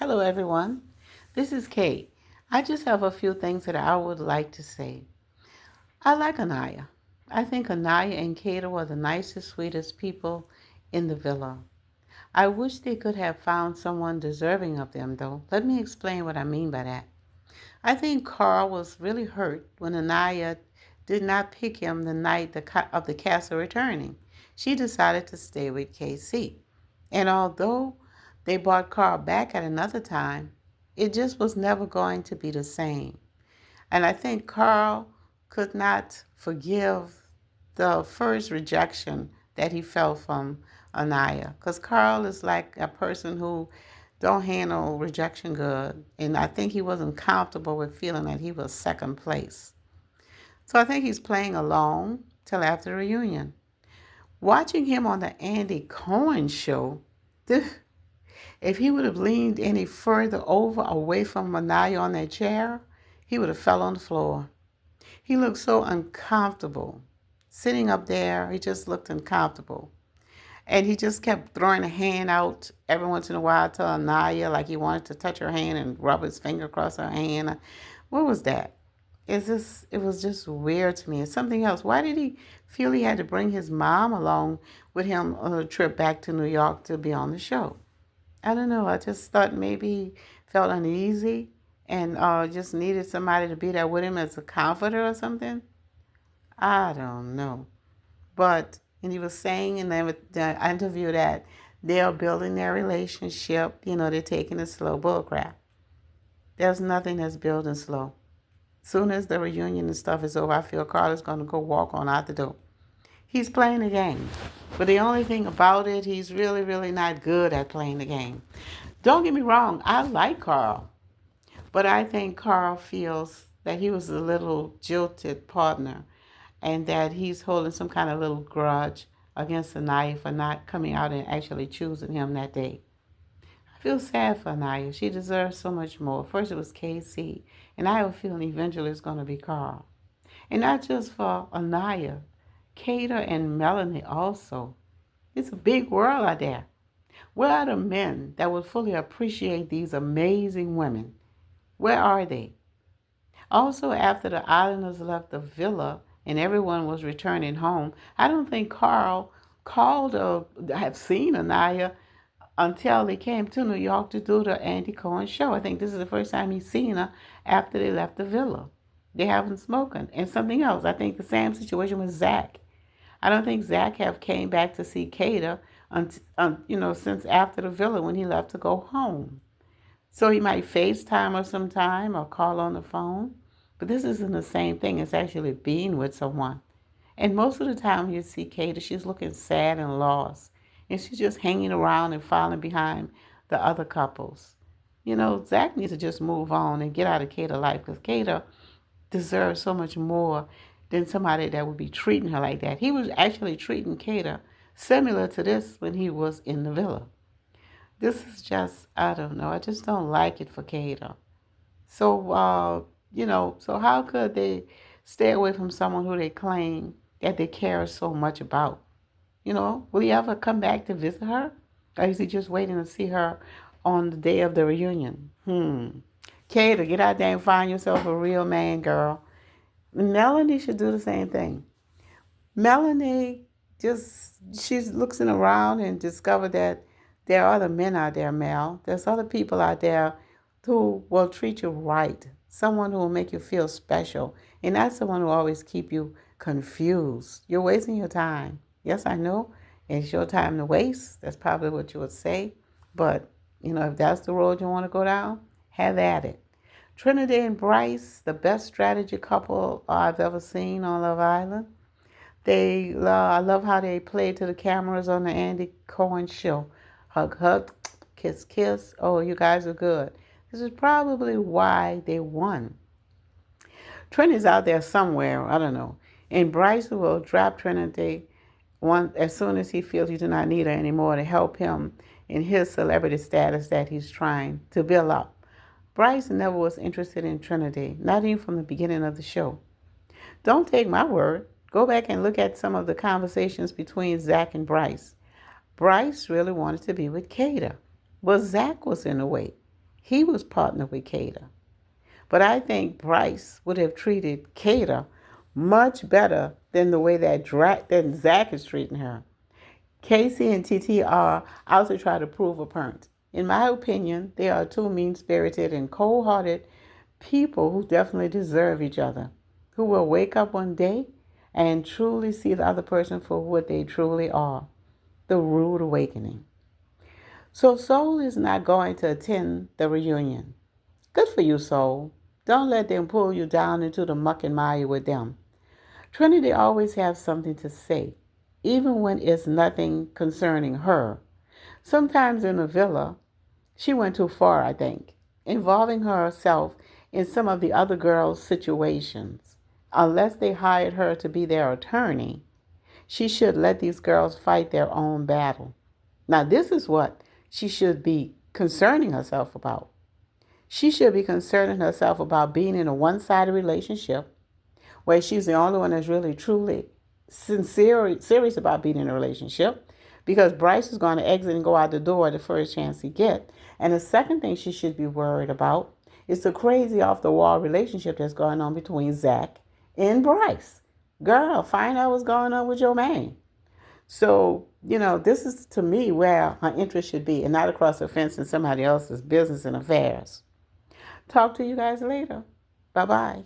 Hello, everyone. This is Kate. I just have a few things that I would like to say. I like Anaya. I think Anaya and Kato were the nicest, sweetest people in the villa. I wish they could have found someone deserving of them, though. Let me explain what I mean by that. I think Carl was really hurt when Anaya did not pick him the night of the castle returning. She decided to stay with KC. And although they brought Carl back at another time, it just was never going to be the same. And I think Carl could not forgive the first rejection that he felt from Anaya. Because Carl is like a person who don't handle rejection good. And I think he wasn't comfortable with feeling that he was second place. So I think he's playing along till after the reunion. Watching him on the Andy Cohen show, if he would have leaned any further over away from Anaya on that chair, he would have fell on the floor. He looked so uncomfortable. Sitting up there, he just looked uncomfortable. And he just kept throwing a hand out every once in a while to Anaya, like he wanted to touch her hand and rub his finger across her hand. What was that? It was just weird to me. It's something else. Why did he feel he had to bring his mom along with him on a trip back to New York to be on the show? I don't know. I just thought maybe he felt uneasy and just needed somebody to be there with him as a comforter or something. I don't know. But, and he was saying in the interview that they're building their relationship. They're taking it slow. Bullcrap. There's nothing that's building slow. Soon as the reunion and stuff is over, I feel Carter's going to go walk on out the door. He's playing the game. But the only thing about it, he's really, really not good at playing the game. Don't get me wrong, I like Carl. But I think Carl feels that he was a little jilted partner and that he's holding some kind of little grudge against Anaya for not coming out and actually choosing him that day. I feel sad for Anaya. She deserves so much more. First it was KC, and I have a feeling eventually it's going to be Carl. And not just for Anaya, Kato and Melanie also. It's a big world out there. Where are the men that would fully appreciate these amazing women? Where are they? Also, after the islanders left the villa and everyone was returning home, I don't think Carl called or have seen Anaya until they came to New York to do the Andy Cohen show. I think this is the first time he's seen her after they left the villa. They haven't spoken. And something else, I think the same situation with Zach. I don't think Zach have came back to see Kata, since after the villa when he left to go home. So he might FaceTime her sometime or call on the phone. But this isn't the same thing as actually being with someone. And most of the time you see Kata, she's looking sad and lost. And she's just hanging around and following behind the other couples. Zach needs to just move on and get out of Kata's life because Kata deserves so much more than somebody that would be treating her like that. He was actually treating Kata similar to this when he was in the villa. This is just, I don't know. I just don't like it for Kata. So how could they stay away from someone who they claim that they care so much about? Will he ever come back to visit her? Or is he just waiting to see her on the day of the reunion? Kata, get out there and find yourself a real man, girl. Melanie should do the same thing. Melanie she's looking around and discovered that there are other men out there, Mel. There's other people out there who will treat you right. Someone who will make you feel special. And not someone who always keep you confused. You're wasting your time. Yes, I know. It's your time to waste. That's probably what you would say. But, if that's the road you want to go down, have at it. Trinity and Bryce, the best strategy couple I've ever seen on Love Island. I love how they played to the cameras on the Andy Cohen show. Hug, hug, kiss, kiss. Oh, you guys are good. This is probably why they won. Trinity's out there somewhere, I don't know. And Bryce will drop Trinity as soon as he feels he do not need her anymore to help him in his celebrity status that he's trying to build up. Bryce never was interested in Trinity, not even from the beginning of the show. Don't take my word. Go back and look at some of the conversations between Zach and Bryce. Bryce really wanted to be with Kata, but Zach was in the way. He was partnered with Kata. But I think Bryce would have treated Kata much better than the way that Zach is treating her. Casey and TT are out to try to prove a point. In my opinion, they are two mean-spirited and cold-hearted people who definitely deserve each other, who will wake up one day and truly see the other person for what they truly are, the rude awakening. So Soul is not going to attend the reunion. Good for you, Soul. Don't let them pull you down into the muck and mire with them. Trinity always has something to say, even when it's nothing concerning her. Sometimes in the villa, she went too far, I think, involving herself in some of the other girls' situations. Unless they hired her to be their attorney, she should let these girls fight their own battle. Now, this is what she should be concerning herself about. She should be concerning herself about being in a one-sided relationship where she's the only one that's really, truly serious about being in a relationship, because Bryce is going to exit and go out the door the first chance he gets. And the second thing she should be worried about is the crazy off-the-wall relationship that's going on between Zach and Bryce. Girl, find out what's going on with your man. So, this is to me where her interest should be, and not across the fence in somebody else's business and affairs. Talk to you guys later. Bye-bye.